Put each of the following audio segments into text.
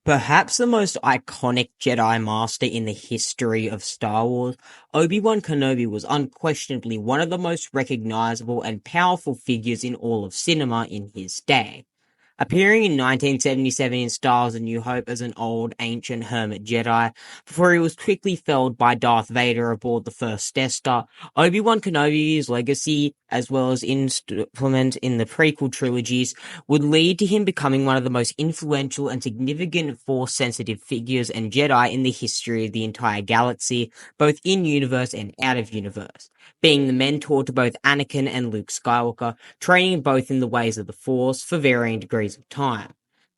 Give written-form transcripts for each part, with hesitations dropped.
Perhaps the most iconic Jedi Master in the history of Star Wars, Obi Wan Kenobi was unquestionably one of the most recognizable and powerful figures in all of cinema in his day. Appearing in 1977 in Star Wars A New Hope as an old, ancient hermit Jedi, before he was quickly felled by Darth Vader aboard the first Death Star, Obi-Wan Kenobi's legacy, as well as implement in the prequel trilogies, would lead to him becoming one of the most influential and significant Force-sensitive figures and Jedi in the history of the entire galaxy, both in-universe and out-of-universe. Being the mentor to both Anakin and Luke Skywalker, training both in the ways of the Force for varying degrees of time.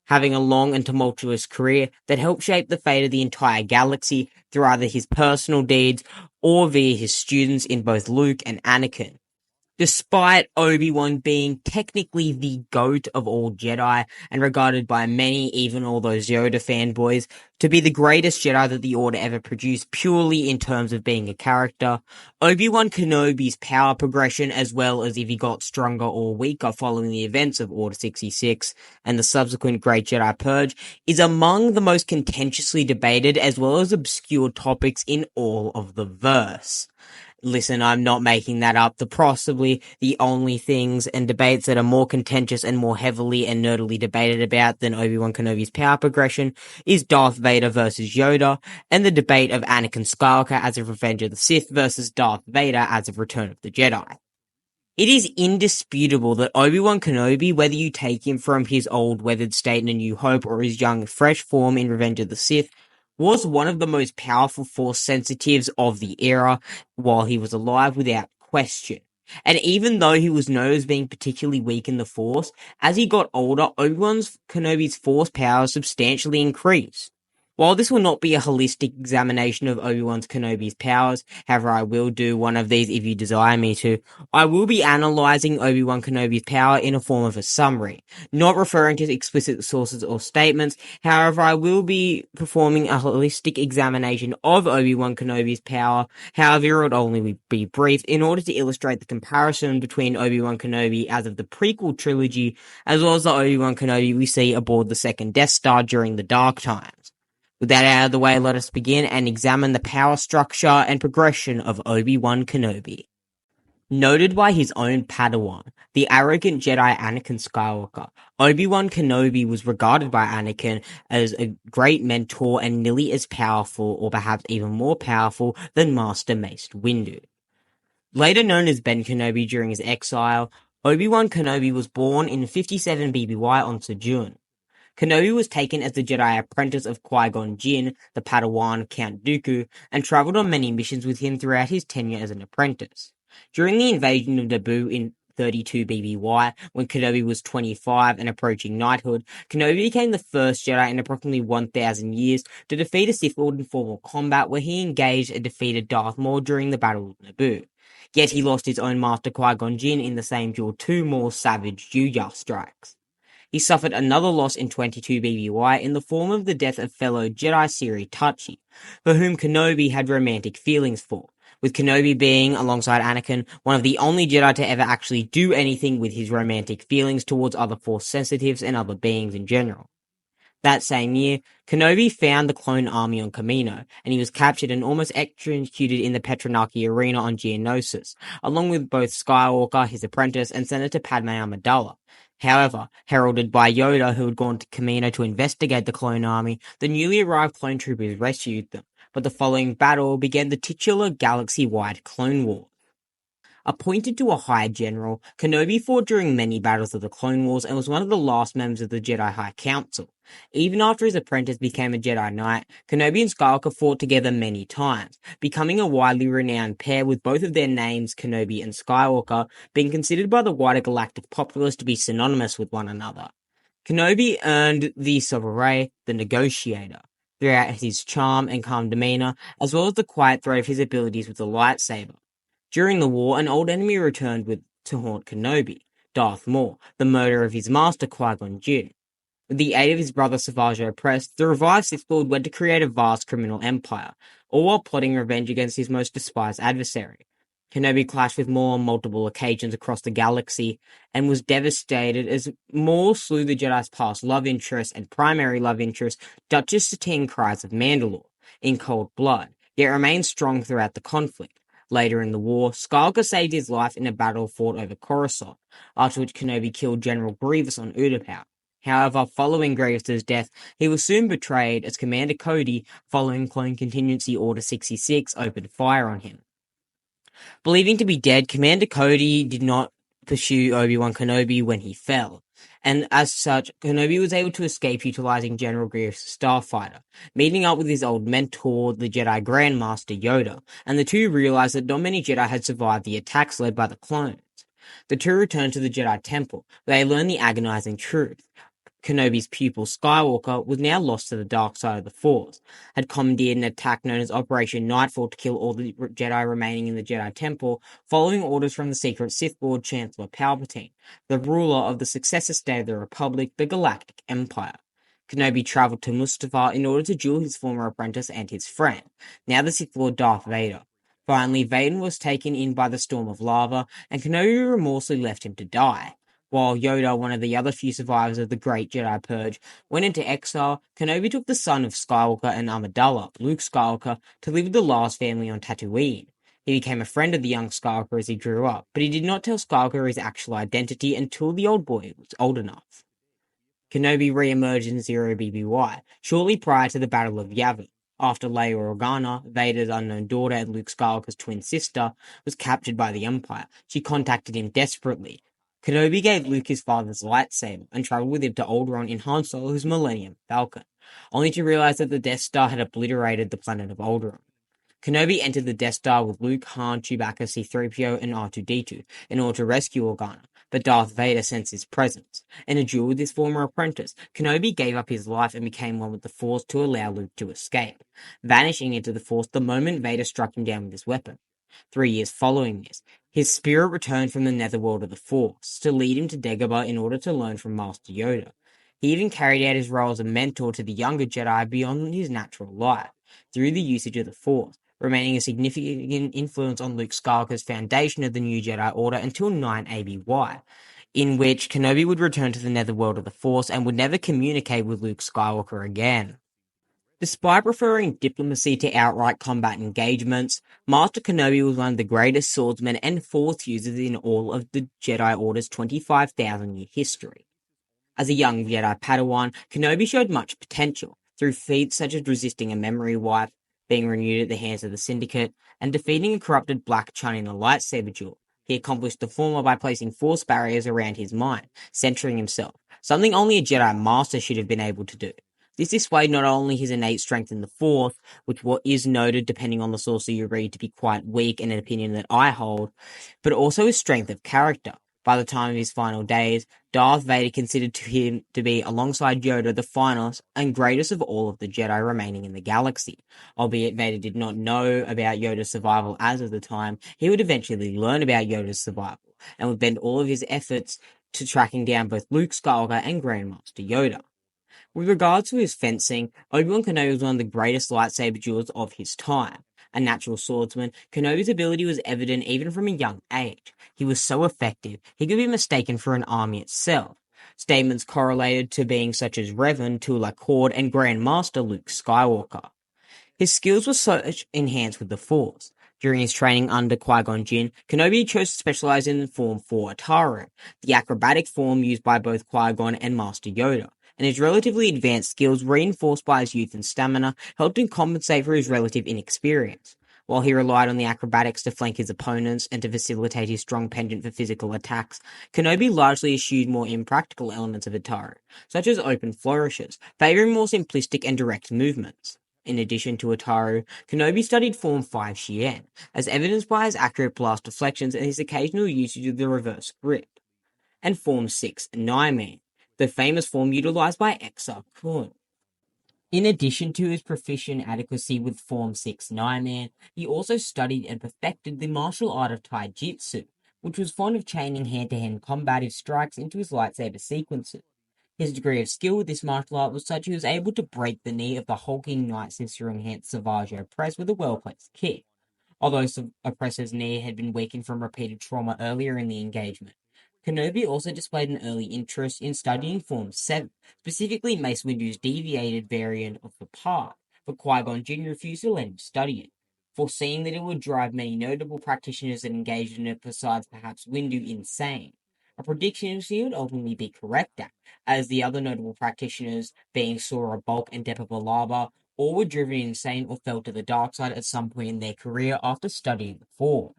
Having a long and tumultuous career that helped shape the fate of the entire galaxy through either his personal deeds or via his students in both Luke and Anakin. Despite Obi-Wan being technically the GOAT of all Jedi and regarded by many, even all those Yoda fanboys, to be the greatest Jedi that the Order ever produced purely in terms of being a character, Obi-Wan Kenobi's power progression, as well as if he got stronger or weaker following the events of Order 66 and the subsequent Great Jedi Purge, is among the most contentiously debated as well as obscure topics in all of the verse. Listen, I'm not making that up. Possibly the only things and debates that are more contentious and more heavily and nerdily debated about than Obi-Wan Kenobi's power progression is Darth Vader versus Yoda, and the debate of Anakin Skywalker as of Revenge of the Sith versus Darth Vader as of Return of the Jedi. It is indisputable that Obi-Wan Kenobi, whether you take him from his old weathered state in A New Hope or his young fresh form in Revenge of the Sith, was one of the most powerful Force sensitives of the era while he was alive without question. And even though he was known as being particularly weak in the Force, as he got older, Obi-Wan Kenobi's Force powers substantially increased. While this will not be a holistic examination of Obi-Wan Kenobi's powers, however I will do one of these if you desire me to, I will be analysing Obi-Wan Kenobi's power in a form of a summary, not referring to explicit sources or statements. However, I will be performing a holistic examination of Obi-Wan Kenobi's power, however it will only be brief, in order to illustrate the comparison between Obi-Wan Kenobi as of the prequel trilogy, as well as the Obi-Wan Kenobi we see aboard the second Death Star during the Dark Times. With that out of the way, let us begin and examine the power structure and progression of Obi-Wan Kenobi. Noted by his own Padawan, the arrogant Jedi Anakin Skywalker, Obi-Wan Kenobi was regarded by Anakin as a great mentor and nearly as powerful, or perhaps even more powerful, than Master Mace Windu. Later known as Ben Kenobi during his exile, Obi-Wan Kenobi was born in 57 BBY on Sojourn. Kenobi was taken as the Jedi apprentice of Qui-Gon Jinn, the Padawan Count Dooku, and travelled on many missions with him throughout his tenure as an apprentice. During the invasion of Naboo in 32 BBY, when Kenobi was 25 and approaching knighthood, Kenobi became the first Jedi in approximately 1,000 years to defeat a Sith Lord in formal combat, where he engaged and defeated Darth Maul during the Battle of Naboo. Yet he lost his own master Qui-Gon Jinn in the same duel to more savage Juya strikes. He suffered another loss in 22 BBY in the form of the death of fellow Jedi Siri Tachi, for whom Kenobi had romantic feelings for, with Kenobi being, alongside Anakin, one of the only Jedi to ever actually do anything with his romantic feelings towards other Force sensitives and other beings in general. That same year, Kenobi found the clone army on Kamino, and he was captured and almost executed in the Petranaki arena on Geonosis, along with both Skywalker, his apprentice, and Senator Padme Amidala. However, heralded by Yoda, who had gone to Kamino to investigate the clone army, the newly arrived clone troopers rescued them, but the following battle began the titular galaxy-wide Clone War. Appointed to a high general, Kenobi fought during many battles of the Clone Wars and was one of the last members of the Jedi High Council. Even after his apprentice became a Jedi Knight, Kenobi and Skywalker fought together many times, becoming a widely renowned pair, with both of their names, Kenobi and Skywalker, being considered by the wider galactic populace to be synonymous with one another. Kenobi earned the sobriquet, the Negotiator, throughout his charm and calm demeanor, as well as the quiet threat of his abilities with the lightsaber. During the war, an old enemy returned to haunt Kenobi, Darth Maul, the murderer of his master Qui-Gon Jinn. With the aid of his brother Savage Opress, the revived Sith Lord went to create a vast criminal empire, all while plotting revenge against his most despised adversary. Kenobi clashed with Maul on multiple occasions across the galaxy and was devastated as Maul slew the Jedi's past love interest and primary love interest, Duchess Satine Kryze of Mandalore, in cold blood, yet remained strong throughout the conflict. Later in the war, Skywalker saved his life in a battle fought over Coruscant, after which Kenobi killed General Grievous on Utapau. However, following Grievous's death, he was soon betrayed as Commander Cody, following Clone Contingency Order 66, opened fire on him. Believing to be dead, Commander Cody did not pursue Obi Wan Kenobi when he fell, and as such, Kenobi was able to escape utilizing General Grievous' starfighter, meeting up with his old mentor, the Jedi Grandmaster Yoda, and the two realized that not many Jedi had survived the attacks led by the clones. The two returned to the Jedi Temple, where they learned the agonizing truth. Kenobi's pupil Skywalker was now lost to the dark side of the Force, had commandeered an attack known as Operation Nightfall to kill all the Jedi remaining in the Jedi Temple, following orders from the secret Sith Lord Chancellor Palpatine, the ruler of the successor state of the Republic, the Galactic Empire. Kenobi traveled to Mustafar in order to duel his former apprentice and his friend, now the Sith Lord Darth Vader. Finally, Vader was taken in by the storm of lava, and Kenobi remorselessly left him to die. While Yoda, one of the other few survivors of the Great Jedi Purge, went into exile, Kenobi took the son of Skywalker and Amidala, Luke Skywalker, to live with the last family on Tatooine. He became a friend of the young Skywalker as he grew up, but he did not tell Skywalker his actual identity until the old boy was old enough. Kenobi re-emerged in Zero BBY, shortly prior to the Battle of Yavin, after Leia Organa, Vader's unknown daughter and Luke Skywalker's twin sister, was captured by the Empire. She contacted him desperately. Kenobi gave Luke his father's lightsaber and traveled with him to Alderaan in Han Solo's Millennium Falcon, only to realize that the Death Star had obliterated the planet of Alderaan. Kenobi entered the Death Star with Luke, Han, Chewbacca, C-3PO, and R2-D2 in order to rescue Organa, but Darth Vader sensed his presence. In a duel with his former apprentice, Kenobi gave up his life and became one with the Force to allow Luke to escape, vanishing into the Force the moment Vader struck him down with his weapon. 3 years following this, his spirit returned from the netherworld of the Force to lead him to Dagobah in order to learn from Master Yoda. He even carried out his role as a mentor to the younger Jedi beyond his natural life, through the usage of the Force, remaining a significant influence on Luke Skywalker's foundation of the New Jedi Order until 9 ABY, in which Kenobi would return to the netherworld of the Force and would never communicate with Luke Skywalker again. Despite preferring diplomacy to outright combat engagements, Master Kenobi was one of the greatest swordsmen and Force users in all of the Jedi Order's 25,000-year history. As a young Jedi Padawan, Kenobi showed much potential, through feats such as resisting a memory wipe, being renewed at the hands of the Syndicate, and defeating a corrupted Black Chun in a lightsaber duel. He accomplished the former by placing Force barriers around his mind, centering himself, something only a Jedi Master should have been able to do. This displayed not only his innate strength in the Force, which is noted, depending on the source you read, to be quite weak, and an opinion that I hold, but also his strength of character. By the time of his final days, Darth Vader considered him to be, alongside Yoda, the finest and greatest of all of the Jedi remaining in the galaxy. Albeit Vader did not know about Yoda's survival as of the time, he would eventually learn about Yoda's survival, and would bend all of his efforts to tracking down both Luke Skywalker and Grandmaster Yoda. With regards to his fencing, Obi Wan Kenobi was one of the greatest lightsaber duelers of his time. A natural swordsman, Kenobi's ability was evident even from a young age. He was so effective, he could be mistaken for an army itself. Statements correlated to being such as Revan, Tula Cord, and Grandmaster Luke Skywalker. His skills were so enhanced with the Force. During his training under Qui-Gon Jinn, Kenobi chose to specialize in the Form 4 Ataru, the acrobatic form used by both Qui-Gon and Master Yoda, and his relatively advanced skills, reinforced by his youth and stamina, helped him compensate for his relative inexperience. While he relied on the acrobatics to flank his opponents and to facilitate his strong penchant for physical attacks, Kenobi largely eschewed more impractical elements of Ataru, such as open flourishes, favoring more simplistic and direct movements. In addition to Ataru, Kenobi studied Form 5 Xian, as evidenced by his accurate blast deflections and his occasional usage of the reverse grip, and Form 6 Naiman, the famous form utilized by Exar Kun. In addition to his proficient adequacy with Form 6 Naiman, he also studied and perfected the martial art of Taijutsu, which was fond of chaining hand-to-hand combative strikes into his lightsaber sequences. His degree of skill with this martial art was such he was able to break the knee of the hulking Night Sister-enhanced Savage Press with a well-placed kick. although some oppressor's knee had been weakened from repeated trauma earlier in the engagement. Kenobi also displayed an early interest in studying Form 7, specifically Mace Windu's deviated variant of the path, but Qui-Gon Jinn refused to let him study it, foreseeing that it would drive many notable practitioners that engaged in it besides perhaps Windu insane. A prediction she would ultimately be correct at, as the other notable practitioners, being Sora Bulk and Depa Billaba, all were driven insane or fell to the dark side at some point in their career after studying the Form.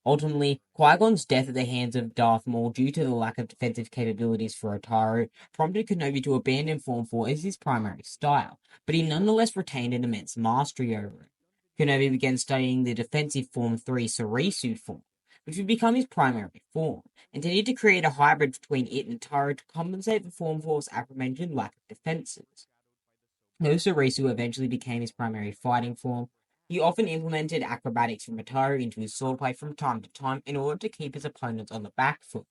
Ultimately, Qui-Gon's death at the hands of Darth Maul due to the lack of defensive capabilities for Otaru prompted Kenobi to abandon Form 4 as his primary style, but he nonetheless retained an immense mastery over it. Kenobi began studying the defensive Form 3 Sarisu form, which would become his primary form, intended to create a hybrid between it and Taro to compensate for Form 4's aforementioned lack of defenses. Though Sarisu eventually became his primary fighting form, he often implemented acrobatics from Ataru into his swordplay from time to time in order to keep his opponents on the back foot.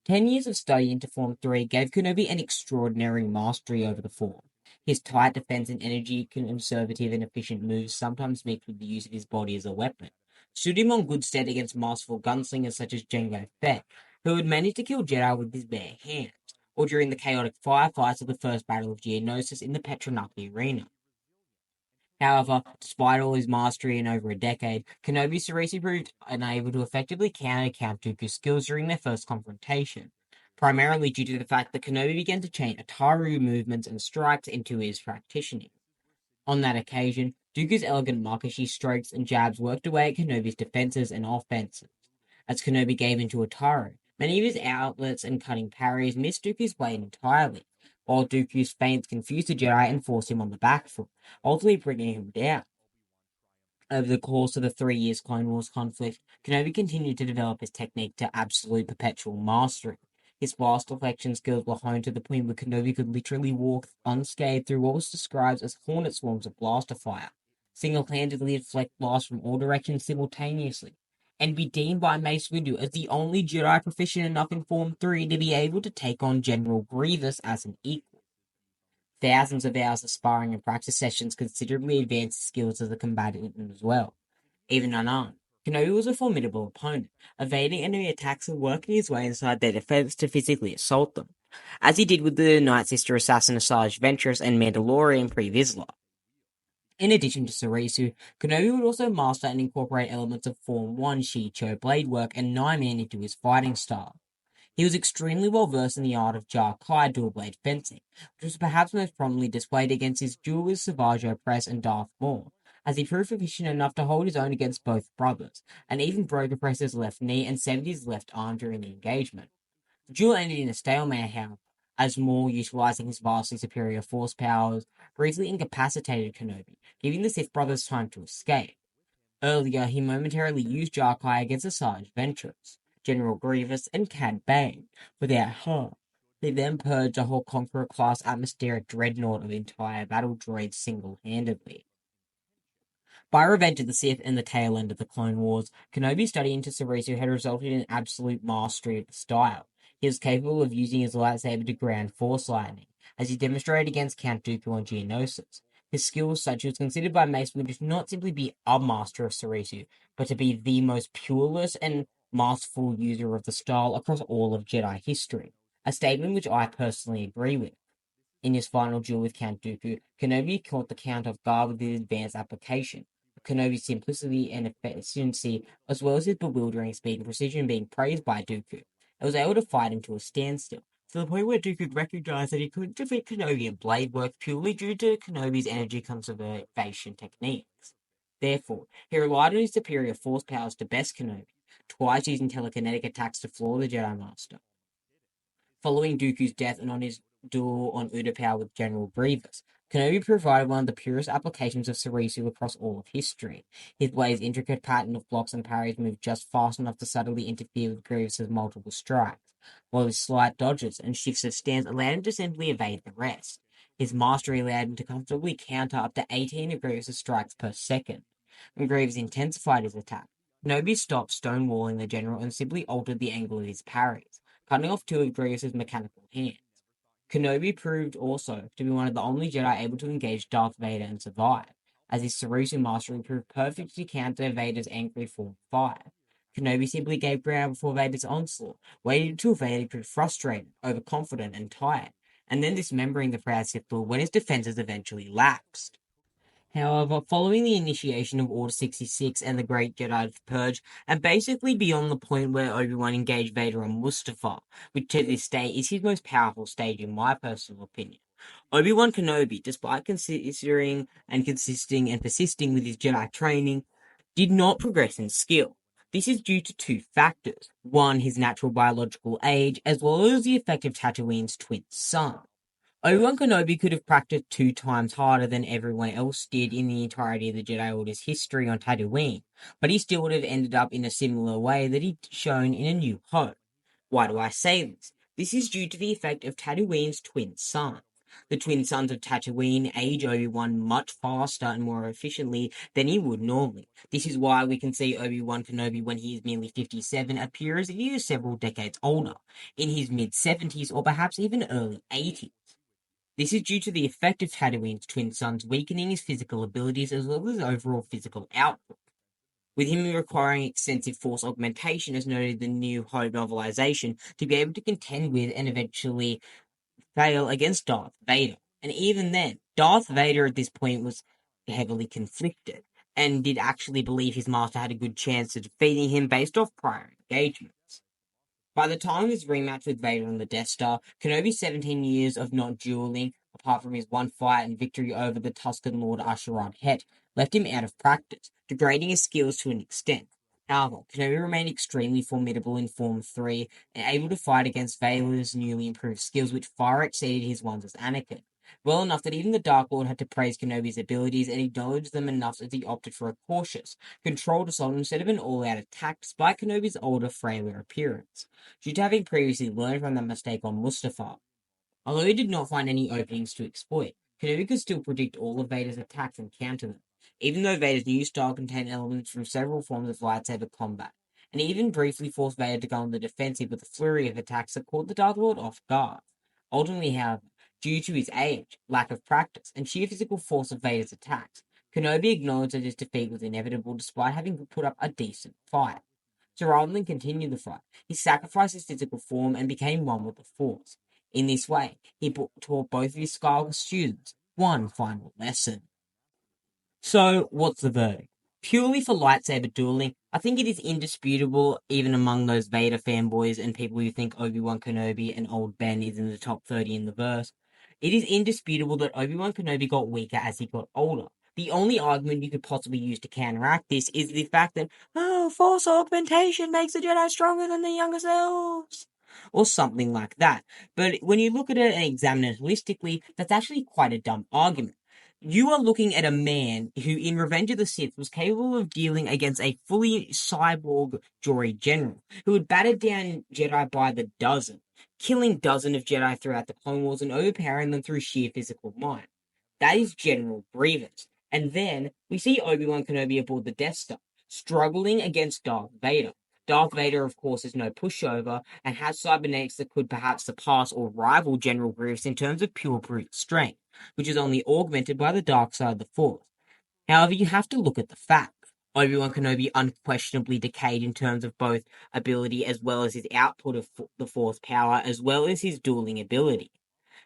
10 years of study into Form 3 gave Kenobi an extraordinary mastery over the form. His tight defense and energy conservative and efficient moves, sometimes mixed with the use of his body as a weapon, stood him on good stead against masterful gunslingers such as Jango Fett, who had managed to kill Jedi with his bare hands, or during the chaotic firefights of the First Battle of Geonosis in the Petranaki Arena. However, despite all his mastery in over a decade, Kenobi Sarisu proved unable to effectively counter Count Dooku's skills during their first confrontation, primarily due to the fact that Kenobi began to chain Ataru movements and strikes into his practicing. On that occasion, Dooku's elegant Makashi strokes and jabs worked away at Kenobi's defenses and offenses. As Kenobi gave into Ataru, many of his outlets and cutting parries missed Dooku's blade entirely, while Dooku's feints confused the Jedi and forced him on the back foot, ultimately bringing him down. Over the course of the 3 years Clone Wars conflict, Kenobi continued to develop his technique to absolute perpetual mastery. His blast deflection skills were honed to the point where Kenobi could literally walk unscathed through what was described as hornet swarms of blaster fire, single-handedly deflect blasts from all directions simultaneously, and be deemed by Mace Windu as the only Jedi proficient enough in Form 3 to be able to take on General Grievous as an equal. Thousands of hours of sparring and practice sessions considerably advanced his skills as a combatant as well. Even unarmed, Kenobi was a formidable opponent, evading enemy attacks and working his way inside their defense to physically assault them, as he did with the Night Sister assassin Asajj Ventress and Mandalorian Pre Vizsla. In addition to Sarisu, Kenobi would also master and incorporate elements of Form 1 Shicho blade work and Nine-Man into his fighting style. He was extremely well versed in the art of Jar-Kai dual-blade fencing, which was perhaps most prominently displayed against his duel with Savage Opress and Darth Maul, as he proved proficient enough to hold his own against both brothers, and even broke Opress's left knee and severed his left arm during the engagement. The duel ended in a stalemate, however, as Maul, utilizing his vastly superior force powers, briefly incapacitated Kenobi, giving the Sith brothers time to escape. Earlier, he momentarily used Jar-Kai against Asajj Ventress, General Grievous, and Cad Bane, without harm. He then purged a whole Conqueror-class atmospheric dreadnought of entire battle droids single-handedly. By Revenge of the Sith and the tail end of the Clone Wars, Kenobi's study into Sarisu had resulted in absolute mastery of the style. He was capable of using his lightsaber to ground Force lightning, as he demonstrated against Count Dooku on Geonosis. His skill was such he was considered by Mace Windu to not simply be a master of Sarisu, but to be the most pureless and masterful user of the style across all of Jedi history, a statement which I personally agree with. In his final duel with Count Dooku, Kenobi caught the Count off guard with his advanced application. Kenobi's simplicity and efficiency, as well as his bewildering speed and precision, being praised by Dooku, and was able to fight him to a standstill, to the point where Dooku recognized that he couldn't defeat Kenobi in blade work purely due to Kenobi's energy conservation techniques. Therefore, he relied on his superior force powers to best Kenobi, twice using telekinetic attacks to floor the Jedi Master. Following Dooku's death and on his duel on Utapau with General Grievous, Kenobi provided one of the purest applications of Sarisu across all of history. His blade's intricate pattern of blocks and parries moved just fast enough to subtly interfere with Grievous's multiple strikes, while his slight dodges and shifts of stance allowed him to simply evade the rest. His mastery allowed him to comfortably counter up to 18 of Grievous's strikes per second. When Grievous intensified his attack, Kenobi stopped stonewalling the general and simply altered the angle of his parries, cutting off two of Grievous's mechanical hands. Kenobi proved also to be one of the only Jedi able to engage Darth Vader and survive, as his Sarusu mastery proved perfect to counter Vader's angry form fire. Kenobi simply gave ground before Vader's onslaught, waiting until Vader proved frustrated, overconfident, and tired, and then dismembering the proud Sith Lord when his defenses eventually lapsed. However, following the initiation of Order 66 and the Great Jedi Purge, and basically beyond the point where Obi-Wan engaged Vader on Mustafar, which to this day is his most powerful stage in my personal opinion, Obi-Wan Kenobi, despite considering and consisting and persisting with his Jedi training, did not progress in skill. This is due to two factors. One, his natural biological age, as well as the effect of Tatooine's twin sun. Obi-Wan Kenobi could have practiced 2 times harder than everyone else did in the entirety of the Jedi Order's history on Tatooine, but he still would have ended up in a similar way that he'd shown in A New Hope. Why do I say this? This is due to the effect of Tatooine's twin sons. The twin sons of Tatooine age Obi-Wan much faster and more efficiently than he would normally. This is why we can see Obi-Wan Kenobi when he is merely 57 appear as if he is several decades older, in his mid-70s or perhaps even early 80s. This is due to the effect of Tatooine's twin sons weakening his physical abilities as well as overall physical output, with him requiring extensive force augmentation, as noted in the New Hope novelization, to be able to contend with and eventually fail against Darth Vader. And even then, Darth Vader at this point was heavily conflicted and did actually believe his master had a good chance of defeating him based off prior engagements. By the time of his rematch with Vader on the Death Star, Kenobi's 17 years of not dueling, apart from his one fight and victory over the Tusken Lord Asherad Het, left him out of practice, degrading his skills to an extent. However, Kenobi remained extremely formidable in Form 3 and able to fight against Vader's newly improved skills, which far exceeded his ones as Anakin. Well enough that even the Dark Lord had to praise Kenobi's abilities and acknowledge them enough that he opted for a cautious, controlled assault instead of an all-out attack, despite Kenobi's older, frailer appearance, due to having previously learned from that mistake on Mustafar. Although he did not find any openings to exploit, Kenobi could still predict all of Vader's attacks and counter them, even though Vader's new style contained elements from several forms of lightsaber combat, and he even briefly forced Vader to go on the defensive with a flurry of attacks that caught the Dark Lord off guard. Ultimately, however, due to his age, lack of practice, and sheer physical force of Vader's attacks, Kenobi acknowledged that his defeat was inevitable despite having put up a decent fight. So rather than continue the fight, he sacrificed his physical form and became one with the Force. In this way, he taught both of his Skywalker students one final lesson. So, what's the verdict? Purely for lightsaber dueling, I think it is indisputable, even among those Vader fanboys and people who think Obi-Wan Kenobi and Old Ben is in the top 30 in the verse. It is indisputable that Obi-Wan Kenobi got weaker as he got older. The only argument you could possibly use to counteract this is the fact that, force augmentation makes the Jedi stronger than their younger selves. Or something like that. But when you look at it and examine it holistically, that's actually quite a dumb argument. You are looking at a man who, in Revenge of the Sith, was capable of dealing against a fully cyborg Jori general, who had battered down Jedi by the dozen, killing dozens of Jedi throughout the Clone Wars and overpowering them through sheer physical might. That is General Grievous. And then we see Obi-Wan Kenobi aboard the Death Star, struggling against Darth Vader. Darth Vader, of course, is no pushover and has cybernetics that could perhaps surpass or rival General Grievous in terms of pure brute strength, which is only augmented by the dark side of the Force. However, you have to look at the facts. Obi-Wan Kenobi unquestionably decayed in terms of both ability as well as his output of the Force power, as well as his dueling ability.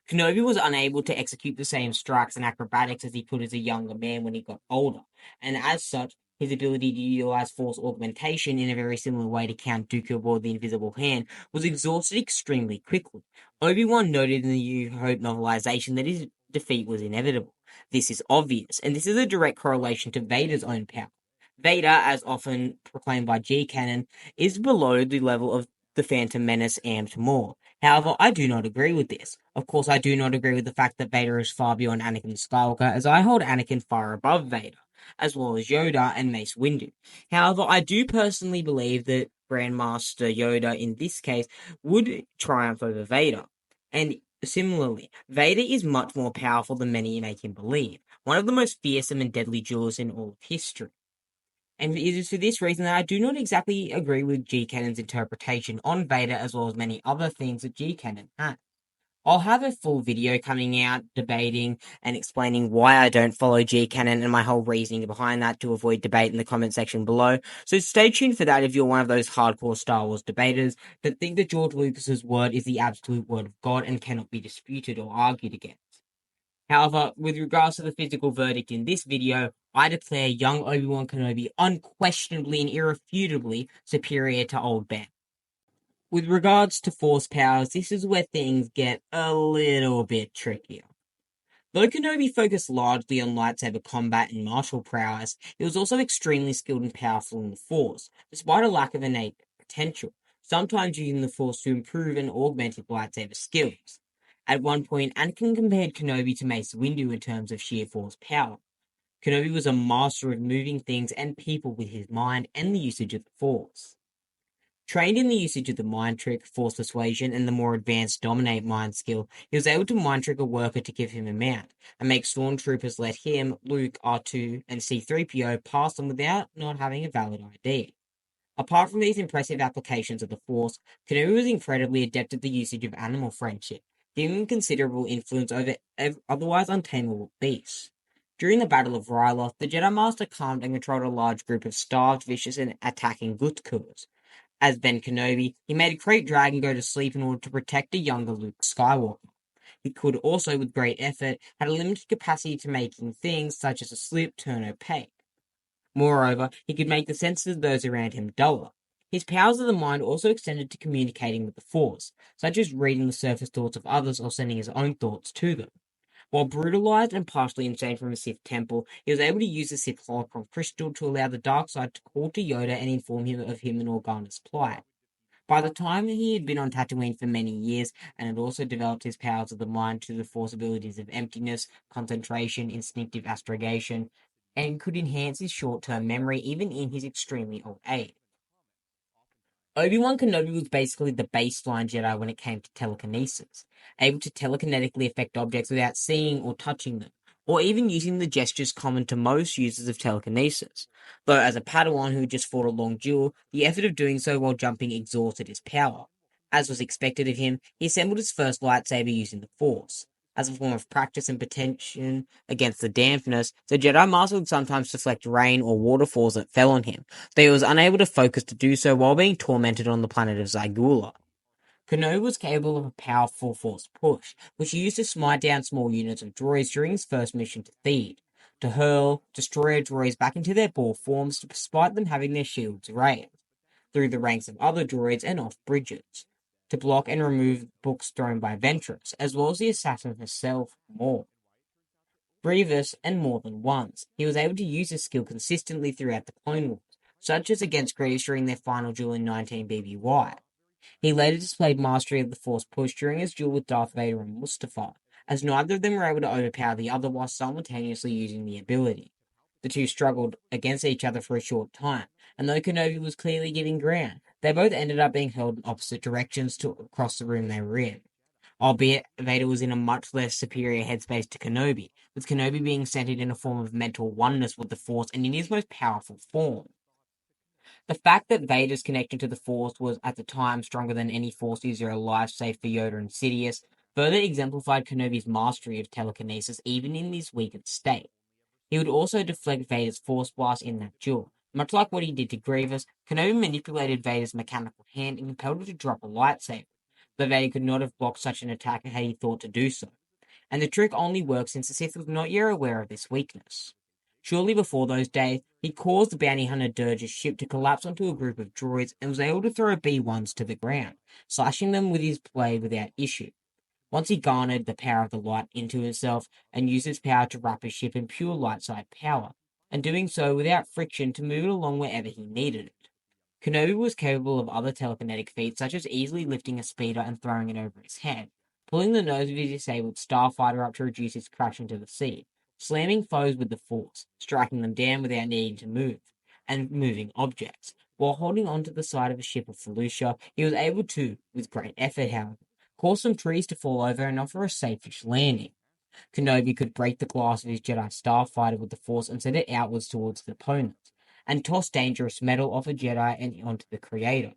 Kenobi was unable to execute the same strikes and acrobatics as he could as a younger man when he got older, and as such, his ability to utilize force augmentation in a very similar way to Count Dooku aboard the Invisible Hand was exhausted extremely quickly. Obi-Wan noted in the New Hope novelization that his defeat was inevitable. This is obvious, and this is a direct correlation to Vader's own power. Vader, as often proclaimed by G-Canon, is below the level of the Phantom Menace amped more. However, I do not agree with this. Of course, I do not agree with the fact that Vader is far beyond Anakin Skywalker, as I hold Anakin far above Vader, as well as Yoda and Mace Windu. However, I do personally believe that Grandmaster Yoda, in this case, would triumph over Vader. And similarly, Vader is much more powerful than many make him believe, one of the most fearsome and deadly duelists in all of history. And it is for this reason that I do not exactly agree with G-Canon's interpretation on Vader as well as many other things that G-Canon has. I'll have a full video coming out debating and explaining why I don't follow G-Canon and my whole reasoning behind that to avoid debate in the comment section below. So stay tuned for that if you're one of those hardcore Star Wars debaters that think that George Lucas's word is the absolute word of God and cannot be disputed or argued against. However, with regards to the physical verdict in this video, I declare young Obi Wan Kenobi unquestionably and irrefutably superior to old Ben. With regards to force powers, this is where things get a little bit trickier. Though Kenobi focused largely on lightsaber combat and martial prowess, he was also extremely skilled and powerful in the Force, despite a lack of innate potential, sometimes using the Force to improve and augment his lightsaber skills. At one point, Anakin compared Kenobi to Mace Windu in terms of sheer Force power. Kenobi was a master of moving things and people with his mind and the usage of the Force. Trained in the usage of the mind trick, force persuasion, and the more advanced dominate mind skill, he was able to mind trick a worker to give him a mount, and make stormtroopers let him, Luke, R2, and C-3PO pass them without not having a valid ID. Apart from these impressive applications of the Force, Kenobi was incredibly adept at the usage of animal friendship, giving him considerable influence over otherwise untamable beasts. During the Battle of Ryloth, the Jedi Master calmed and controlled a large group of starved, vicious, and attacking Guttkurs. As Ben Kenobi, he made a great dragon go to sleep in order to protect a younger Luke Skywalker. He could also, with great effort, had a limited capacity to making things such as a slip turn opaque. Moreover, he could make the senses of those around him duller. His powers of the mind also extended to communicating with the Force, such as reading the surface thoughts of others or sending his own thoughts to them. While brutalized and partially insane from a Sith temple, he was able to use the Sith holocron crystal to allow the dark side to call to Yoda and inform him of him and Organa's plight. By the time he had been on Tatooine for many years and had also developed his powers of the mind to the Force abilities of emptiness, concentration, instinctive astrogation, and could enhance his short-term memory even in his extremely old age. Obi-Wan Kenobi was basically the baseline Jedi when it came to telekinesis, able to telekinetically affect objects without seeing or touching them, or even using the gestures common to most users of telekinesis. Though as a Padawan who just fought a long duel, the effort of doing so while jumping exhausted his power. As was expected of him, he assembled his first lightsaber using the Force. As a form of practice and protection against the dampness, the Jedi Master would sometimes deflect rain or waterfalls that fell on him, though he was unable to focus to do so while being tormented on the planet of Zygula. Kenobi was capable of a powerful force push, which he used to smite down small units of droids during his first mission to Theed, to hurl destroyer droids back into their ball forms despite them having their shields raised, through the ranks of other droids and off bridges, to block and remove books thrown by Ventress, as well as the assassin herself, Maul. Grievous, and more than once. He was able to use his skill consistently throughout the Clone Wars, such as against Grievous during their final duel in 19 BBY. He later displayed mastery of the Force push during his duel with Darth Vader and Mustafar, as neither of them were able to overpower the other while simultaneously using the ability. The two struggled against each other for a short time, and though Kenobi was clearly giving ground, they both ended up being held in opposite directions to across the room they were in. Albeit Vader was in a much less superior headspace to Kenobi, with Kenobi being centered in a form of mental oneness with the Force and in his most powerful form. The fact that Vader's connection to the Force was at the time stronger than any Force user alive save for Yoda and Sidious further exemplified Kenobi's mastery of telekinesis even in his weakened state. He would also deflect Vader's Force blast in that duel. Much like what he did to Grievous, Kenobi manipulated Vader's mechanical hand and compelled him to drop a lightsaber, though Vader could not have blocked such an attack had he thought to do so. And the trick only worked since the Sith was not yet aware of this weakness. Shortly before those days, he caused the bounty hunter Dirge's ship to collapse onto a group of droids and was able to throw B-1s to the ground, slashing them with his blade without issue. Once he garnered the power of the light into himself and used his power to wrap his ship in pure light side power, and doing so without friction to move it along wherever he needed it. Kenobi was capable of other telekinetic feats such as easily lifting a speeder and throwing it over his head, pulling the nose of his disabled starfighter up to reduce its crash into the sea, slamming foes with the Force, striking them down without needing to move, and moving objects. While holding onto the side of a ship of Felucia, he was able to, with great effort however, cause some trees to fall over and offer a safe-ish landing. Kenobi could break the glass of his Jedi starfighter with the Force and send it outwards towards the opponent, and toss dangerous metal off a Jedi and onto the Creator.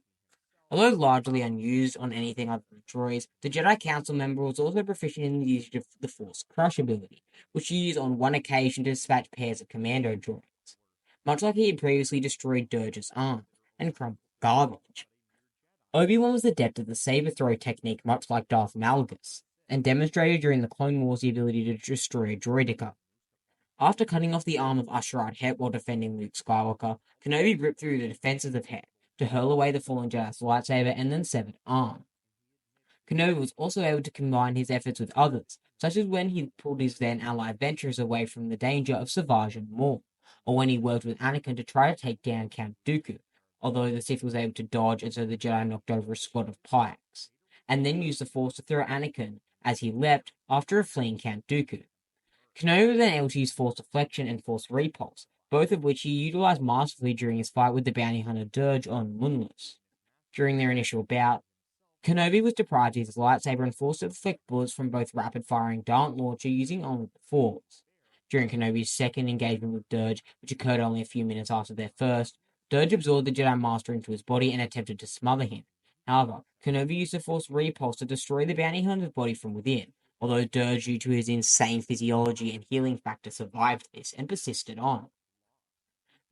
Although largely unused on anything other than droids, the Jedi Council member was also proficient in the use of the Force Crush ability, which he used on one occasion to dispatch pairs of commando droids. Much like he had previously destroyed Dirge's arms and crumpled garbage. Obi-Wan was adept at the saber throw technique much like Darth Malgus, and demonstrated during the Clone Wars the ability to destroy a droideka. After cutting off the arm of Usherat Het while defending Luke Skywalker, Kenobi ripped through the defenses of Het to hurl away the fallen Jedi's lightsaber and then severed arm. Kenobi was also able to combine his efforts with others, such as when he pulled his then ally Ventress away from the danger of Savage and Maul, or when he worked with Anakin to try to take down Count Dooku, although the Sith was able to dodge and so the Jedi knocked over a squad of pikes, and then used the Force to throw Anakin as he leapt after a fleeing Count Dooku. Kenobi was then able to use Force Deflection and Force Repulse, both of which he utilized masterfully during his fight with the bounty hunter Dirge on Munlus. During their initial bout, Kenobi was deprived of his lightsaber and forced to deflect bullets from both rapid-firing dart launcher using only the Force. During Kenobi's second engagement with Dirge, which occurred only a few minutes after their first, Dirge absorbed the Jedi Master into his body and attempted to smother him. However, Kenobi used the Force Repulse to destroy the bounty hunter's body from within, although Dirge, due to his insane physiology and healing factor, survived this and persisted on.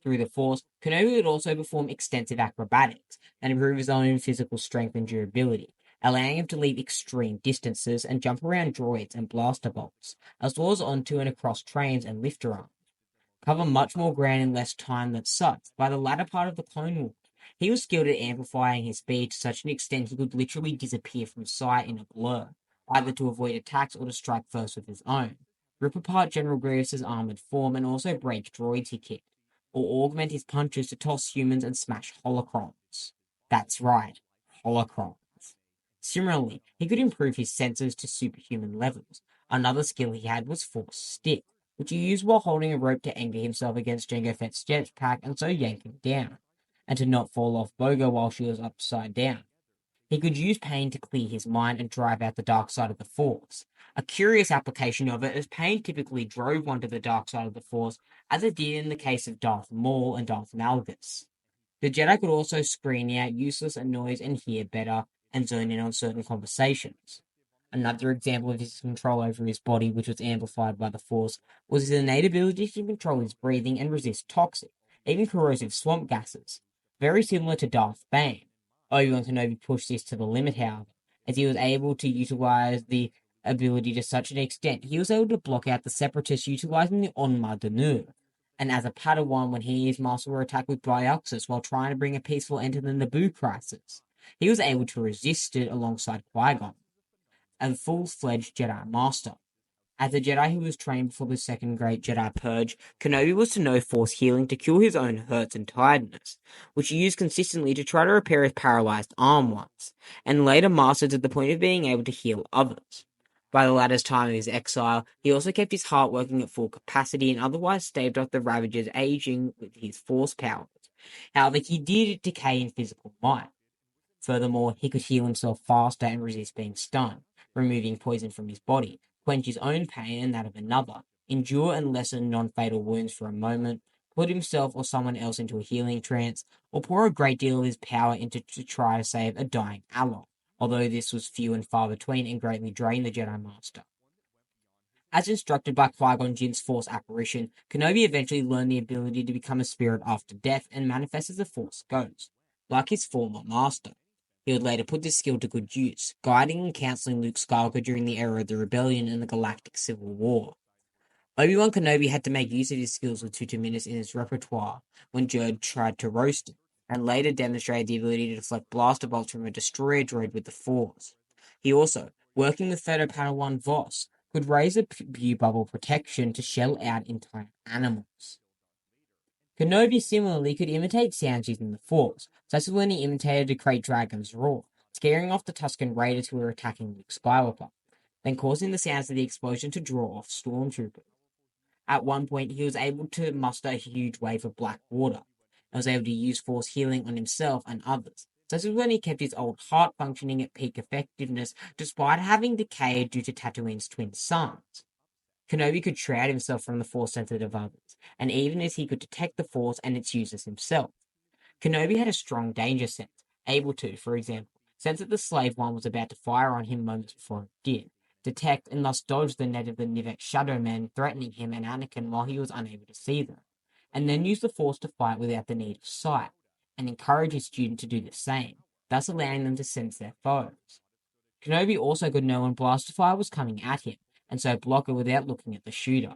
Through the Force, Kenobi would also perform extensive acrobatics and improve his own physical strength and durability, allowing him to leap extreme distances and jump around droids and blaster bolts, as well as onto and across trains and lifter arms, cover much more ground in less time than such. By the latter part of the Clone Wars, he was skilled at amplifying his speed to such an extent he could literally disappear from sight in a blur, either to avoid attacks or to strike first with his own, rip apart General Grievous's armored form, and also break droids he kicked, or augment his punches to toss humans and smash holocrons. That's right, holocrons. Similarly, he could improve his senses to superhuman levels. Another skill he had was Force Stick, which he used while holding a rope to anchor himself against Jango Fett's jetpack and so yank him down, and to not fall off Bogo while she was upside down. He could use pain to clear his mind and drive out the dark side of the Force. A curious application of it, as pain typically drove one to the dark side of the Force, as it did in the case of Darth Maul and Darth Malgus. The Jedi could also screen out useless noise and hear better, and zone in on certain conversations. Another example of his control over his body, which was amplified by the Force, was his innate ability to control his breathing and resist toxic, even corrosive swamp gases, very similar to Darth Bane. Obi-Wan Kenobi pushed this to the limit, however, as he was able to utilize the ability to such an extent he was able to block out the Separatists utilizing the Onma Danu. And as a Padawan, when he and his master were attacked with Bioxis while trying to bring a peaceful end to the Naboo crisis, he was able to resist it alongside Qui-Gon, a full-fledged Jedi Master. As a Jedi who was trained before the Second Great Jedi Purge, Kenobi was to know Force healing to cure his own hurts and tiredness, which he used consistently to try to repair his paralyzed arm once, and later mastered to the point of being able to heal others. By the latter's time of his exile, he also kept his heart working at full capacity and otherwise staved off the ravages aging with his Force powers. However, he did decay in physical might. Furthermore, he could heal himself faster and resist being stunned, removing poison from his body, quench his own pain and that of another, endure and lessen non-fatal wounds for a moment, put himself or someone else into a healing trance, or pour a great deal of his power into to try to save a dying ally, although this was few and far between and greatly drained the Jedi Master. As instructed by Qui-Gon Jinn's Force apparition, Kenobi eventually learned the ability to become a spirit after death and manifest as a Force ghost, like his former master. He would later put this skill to good use, guiding and counseling Luke Skywalker during the era of the Rebellion and the Galactic Civil War. Obi-Wan Kenobi had to make use of his skills with Tutu Minus in his repertoire when Jerd tried to roast him, and later demonstrated the ability to deflect blaster bolts from a destroyer droid with the Force. He also, working with fellow Padawan Voss, could raise a Pew bubble protection to shell out entire animals. Kenobi similarly could imitate sounds using the Force, such as when he imitated a great dragon's roar, scaring off the Tusken Raiders who were attacking Luke Skywalker, then causing the sounds of the explosion to draw off stormtroopers. At one point, he was able to muster a huge wave of black water, and was able to use Force healing on himself and others, such as when he kept his old heart functioning at peak effectiveness despite having decayed due to Tatooine's twin suns. Kenobi could shroud himself from the Force-sensitive others, and even as he could detect the Force and its users himself. Kenobi had a strong danger sense, able to, for example, sense that the slave one was about to fire on him moments before it did, detect and thus dodge the net of the Nivek Shadow Men threatening him and Anakin while he was unable to see them, and then use the Force to fight without the need of sight, and encourage his student to do the same, thus allowing them to sense their foes. Kenobi also could know when blaster fire was coming at him, and so block it without looking at the shooter.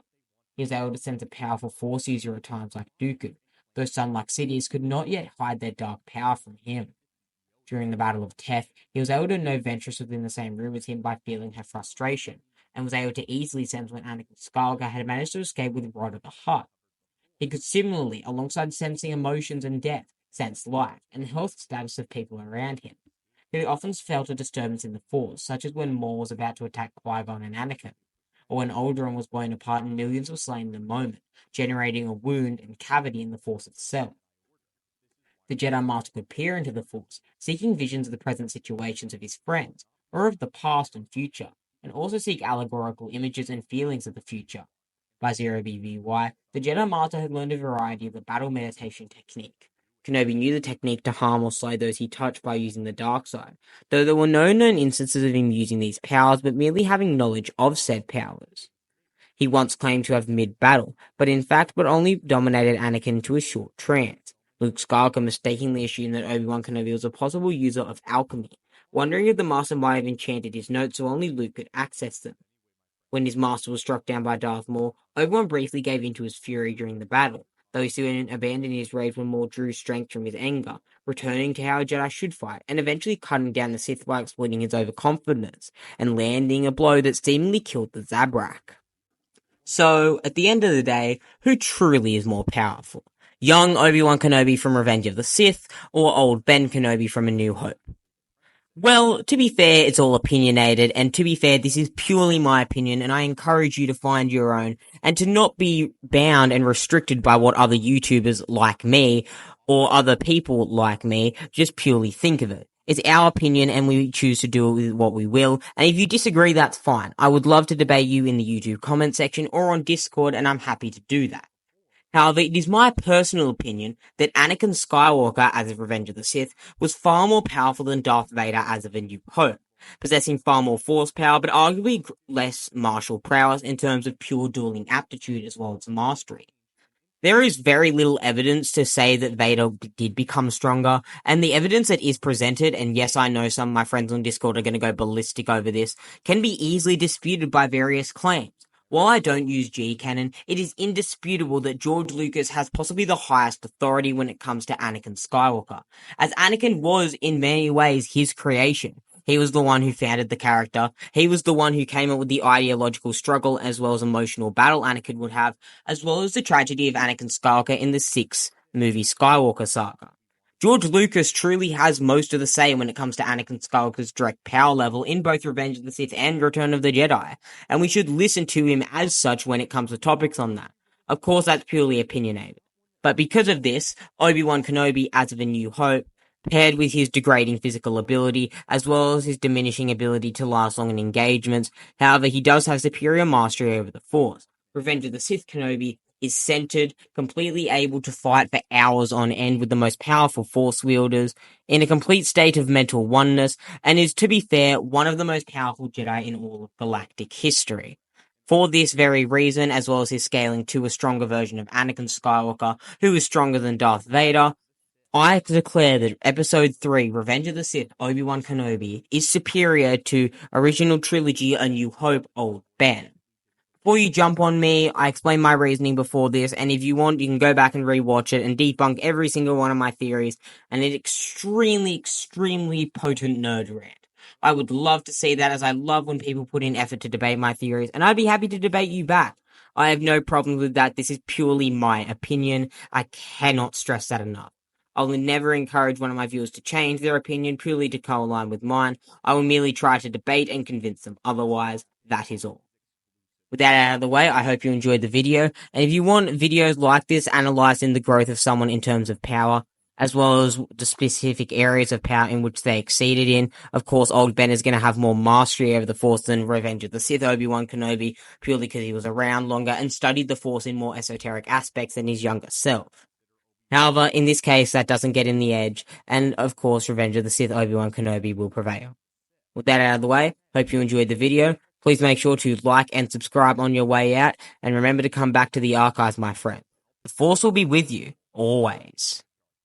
He was able to sense a powerful Force user at times like Dooku, though some like Sidious could not yet hide their dark power from him. During the Battle of Teth, he was able to know Ventress within the same room as him by feeling her frustration, and was able to easily sense when Anakin Skywalker had managed to escape with Rod of the Hutt. He could similarly, alongside sensing emotions and death, sense life and the health status of people around him. He often felt a disturbance in the Force, such as when Maul was about to attack Qui-Gon and Anakin, or when Alderaan was blown apart and millions were slain in the moment, generating a wound and cavity in the Force itself. The Jedi Master could peer into the Force, seeking visions of the present situations of his friends, or of the past and future, and also seek allegorical images and feelings of the future. By Zero BVY, the Jedi Master had learned a variety of the battle meditation technique. Kenobi knew the technique to harm or slay those he touched by using the dark side, though there were no known instances of him using these powers, but merely having knowledge of said powers. He once claimed to have mid-battle, but in fact but only dominated Anakin to a short trance. Luke Skywalker mistakenly assumed that Obi Wan Kenobi was a possible user of alchemy, wondering if the Master might have enchanted his notes so only Luke could access them. When his master was struck down by Darth Maul, Obi-Wan briefly gave in to his fury during the battle, though he soon abandoned his rage when Maul drew strength from his anger, returning to how a Jedi should fight, and eventually cutting down the Sith by exploiting his overconfidence, and landing a blow that seemingly killed the Zabrak. So, at the end of the day, who truly is more powerful? Young Obi-Wan Kenobi from Revenge of the Sith, or old Ben Kenobi from A New Hope? Well, to be fair, it's all opinionated, and to be fair, this is purely my opinion, and I encourage you to find your own, and to not be bound and restricted by what other YouTubers like me, or other people like me, just purely think of it. It's our opinion, and we choose to do it with what we will, and if you disagree, that's fine. I would love to debate you in the YouTube comment section, or on Discord, and I'm happy to do that. However, it is my personal opinion that Anakin Skywalker as of Revenge of the Sith was far more powerful than Darth Vader as of A New Hope, possessing far more force power but arguably less martial prowess in terms of pure dueling aptitude as well as mastery. There is very little evidence to say that Vader did become stronger, and the evidence that is presented, and yes, I know some of my friends on Discord are going to go ballistic over this, can be easily disputed by various claims. While I don't use G-canon, it is indisputable that George Lucas has possibly the highest authority when it comes to Anakin Skywalker, as Anakin was, in many ways, his creation. He was the one who founded the character, he was the one who came up with the ideological struggle as well as emotional battle Anakin would have, as well as the tragedy of Anakin Skywalker in the 6th movie Skywalker Saga. George Lucas truly has most of the say when it comes to Anakin Skywalker's direct power level in both Revenge of the Sith and Return of the Jedi, and we should listen to him as such when it comes to topics on that. Of course, that's purely opinionated. But because of this, Obi-Wan Kenobi as of A New Hope, paired with his degrading physical ability, as well as his diminishing ability to last long in engagements, however, he does have superior mastery over the Force. Revenge of the Sith Kenobi is centered, completely able to fight for hours on end with the most powerful Force wielders, in a complete state of mental oneness, and is, to be fair, one of the most powerful Jedi in all of galactic history. For this very reason, as well as his scaling to a stronger version of Anakin Skywalker, who is stronger than Darth Vader, I declare that Episode 3, Revenge of the Sith, Obi-Wan Kenobi, is superior to original trilogy A New Hope, Old Ben. Before you jump on me, I explained my reasoning before this, and if you want, you can go back and rewatch it and debunk every single one of my theories, and an extremely potent nerd rant. I would love to see that, as I love when people put in effort to debate my theories, and I'd be happy to debate you back. I have no problem with that. This is purely my opinion. I cannot stress that enough. I will never encourage one of my viewers to change their opinion purely to co-align with mine. I will merely try to debate and convince them otherwise. That is all. With that out of the way, I hope you enjoyed the video, and if you want videos like this analysing the growth of someone in terms of power, as well as the specific areas of power in which they exceeded in, of course, Old Ben is going to have more mastery over the Force than Revenge of the Sith Obi-Wan Kenobi, purely because he was around longer and studied the Force in more esoteric aspects than his younger self. However, in this case, that doesn't get in the edge, and of course, Revenge of the Sith Obi Wan Kenobi will prevail. With that out of the way, hope you enjoyed the video. Please make sure to like and subscribe on your way out, and remember to come back to the archives, my friend. The Force will be with you, always.